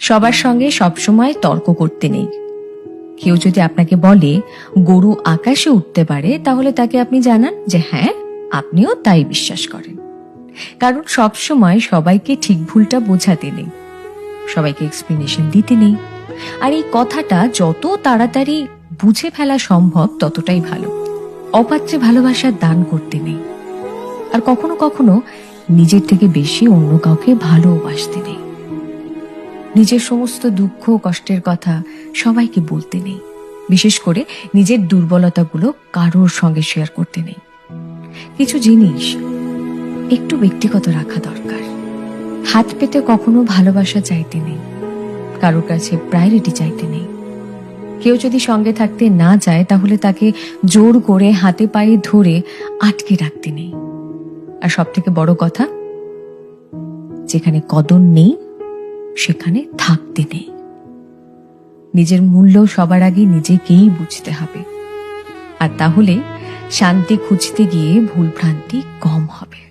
সবার সঙ্গে সবসময় তর্ক করতে নেই। কেউ যদি আপনাকে বলে গরু আকাশে উঠতে পারে, তাহলে তাকে আপনি জানান যে হ্যাঁ, আপনিও তাই বিশ্বাস করেন। কারণ সবসময় সবাইকে ঠিক ভুলটা বোঝাতে নেই, সবাইকে এক্সপ্লেনেশন দিতে নেই। আর এই কথাটা যত তাড়াতাড়ি বুঝে ফেলা সম্ভব ততটাই ভালো। অপাত্রে ভালোবাসার দান করতে নেই। আর কখনো কখনো নিজের থেকে বেশি অন্য কাউকে ভালোবাসতে নেই। নিজের সমস্ত দুঃখ কষ্টের কথা সবাইকে বলতে নেই। বিশেষ করে নিজের দুর্বলতাগুলো কারোর সঙ্গে শেয়ার করতে নেই। কিছু জিনিস একটু ব্যক্তিগত রাখা দরকার। হাত পেতে কখনো ভালোবাসা চাইতে নেই, কারোর কাছে প্রায়োরিটি চাইতে নেই। কেউ যদি সঙ্গে থাকতে না চায়, তাহলে তাকে জোর করে হাতে পায়ে ধরে আটকে রাখতে নেই। আর সব থেকে বড় কথা, যেখানে কদর নেই সেখানে থাকতে নেই। নিজের মূল্য সবার আগে নিজেকেই বুঝতে হবে। আর তাহলে শান্তি খুঁজতে গিয়ে ভুলভ্রান্তি কম হবে।